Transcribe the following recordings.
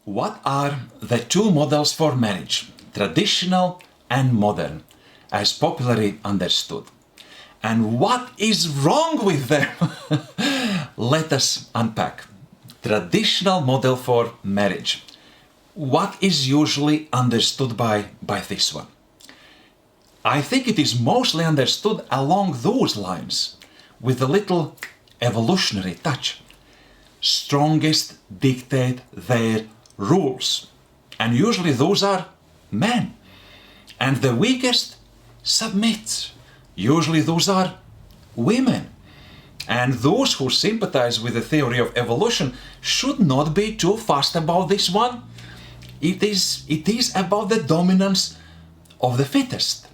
What are the two models for marriage, traditional and modern, as popularly understood? And what is wrong with them? Let us unpack. Traditional model for marriage. What is usually understood by this one? I think it is mostly understood along those lines, with a little evolutionary touch. Strongest dictate their rules, and usually those are men. And the weakest submit. Usually those are women. And those who sympathize with the theory of evolution should not be too fussed about this one. It is about the dominance of the fittest.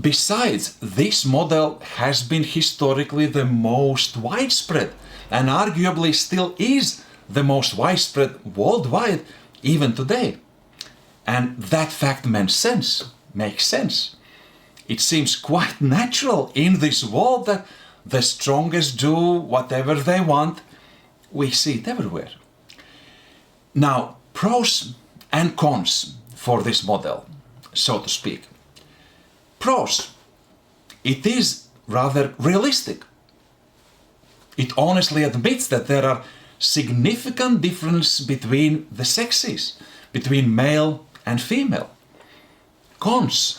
Besides, this model has been historically the most widespread and arguably still is the most widespread worldwide even today. And that fact makes sense. It seems quite natural in this world that the strongest do whatever they want. We see it everywhere. Now, pros and cons for this model, so to speak. Pros: it is rather realistic. It honestly admits that there are significant differences between the sexes, between male and female. Cons: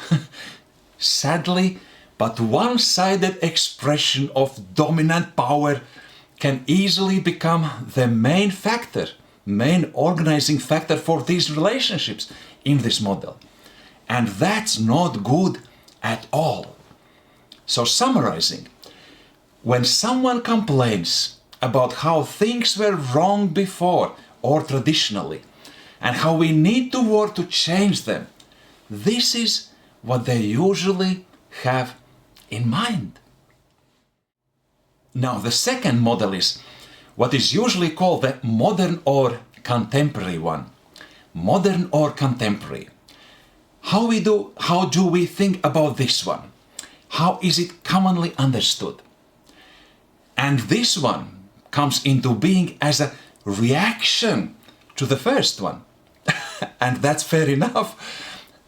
sadly, but one-sided expression of dominant power can easily become the main organizing factor for these relationships in this model. And that's not good at all. So summarizing, when someone complains about how things were wrong before or traditionally, and how we need to work to change them, this is what they usually have in mind. Now, the second model is what is usually called the modern or contemporary one. Modern or contemporary. How do we think about this one? How is it commonly understood? And this one comes into being as a reaction to the first one. And that's fair enough.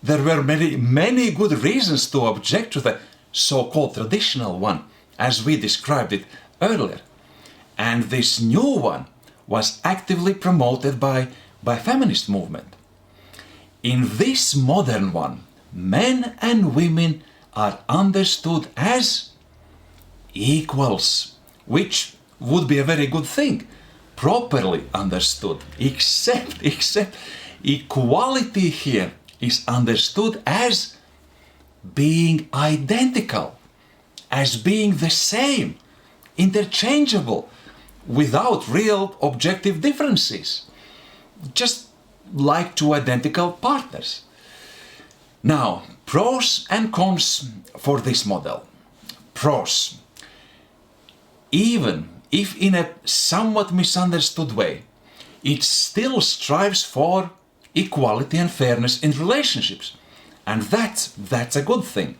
There were many good reasons to object to the so-called traditional one, as we described it earlier. And this new one was actively promoted by feminist movement. In this modern one, men and women are understood as equals, which would be a very good thing, properly understood, except equality here is understood as being identical, as being the same, interchangeable, without real objective differences, just like two identical partners. Now, pros and cons for this model. Pros: even if in a somewhat misunderstood way, it still strives for equality and fairness in relationships. And that's a good thing.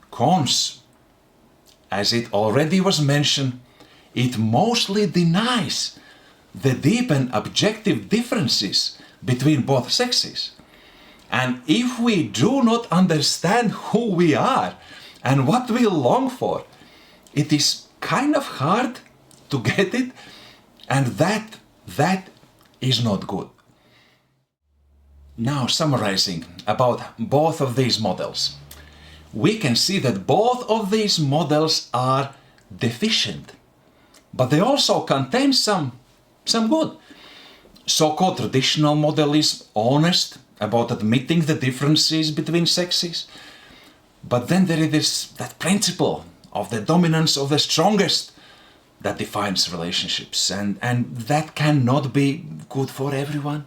Cons: as it already was mentioned, it mostly denies the deep and objective differences between both sexes. And if we do not understand who we are and what we long for, it is kind of hard to get it, and that is not good. Now, summarizing about both of these models, we can see that both of these models are deficient, but they also contain some good. So-called traditional model is honest about admitting the differences between sexes, but then there is that principle of the dominance of the strongest that defines relationships, and that cannot be good for everyone.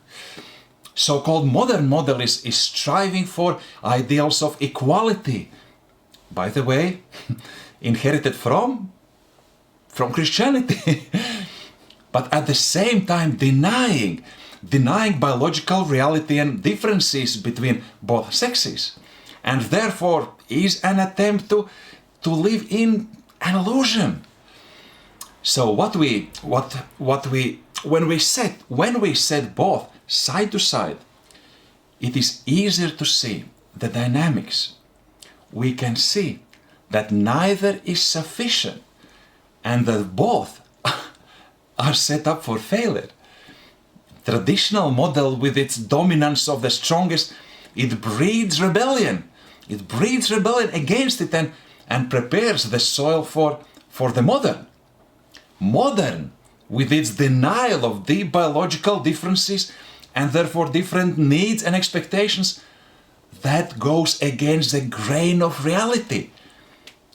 So-called modern model is striving for ideals of equality, by the way, inherited from Christianity, but at the same time denying biological reality and differences between both sexes, and therefore is an attempt to live in an illusion. So what we when we set both side to side, it is easier to see the dynamics. We can see that neither is sufficient and that both are set up for failure. Traditional model, with its dominance of the strongest, it breeds rebellion. It breeds rebellion against it and prepares the soil for the modern. Modern, with its denial of deep biological differences and therefore different needs and expectations, that goes against the grain of reality.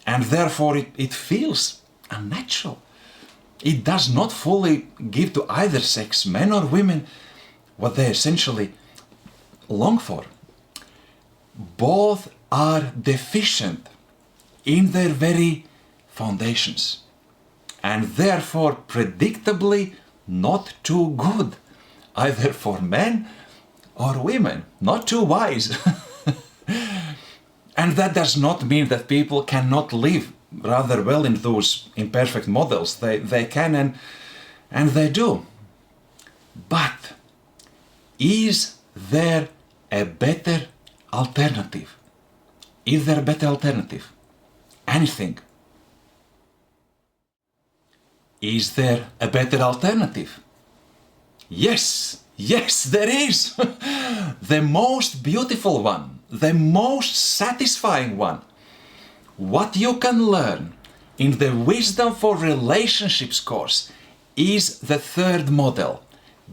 And therefore it feels unnatural. It does not fully give to either sex, men or women, what they essentially long for. Both are deficient in their very foundations, and therefore predictably not too good, either for men or women, not too wise. And that does not mean that people cannot live rather well in those imperfect models. They can and they do. But is there a better alternative? Is there a better alternative? Anything? Is there a better alternative? Yes, there is. The most beautiful one, the most satisfying one. What you can learn in the Wisdom for Relationships course is the third model,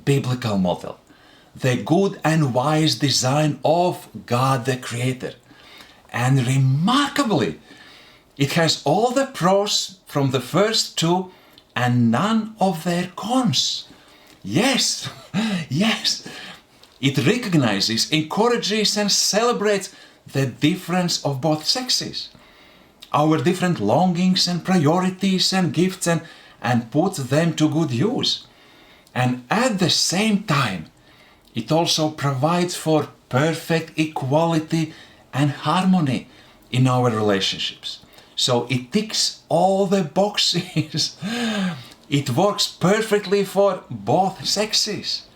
biblical model, the good and wise design of God the Creator. And remarkably, it has all the pros from the first two and none of their cons. Yes, it recognizes, encourages and celebrates the difference of both sexes, our different longings and priorities and gifts, and puts them to good use. And at the same time, it also provides for perfect equality and harmony in our relationships. So it ticks all the boxes. It works perfectly for both sexes.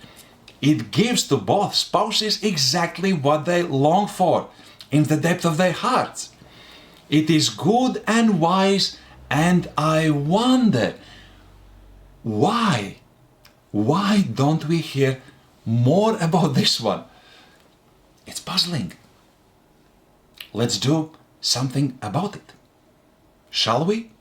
It gives to both spouses exactly what they long for in the depth of their hearts. It is good and wise, and I wonder, why don't we hear more about this one? It's puzzling. Let's do something about it. Shall we?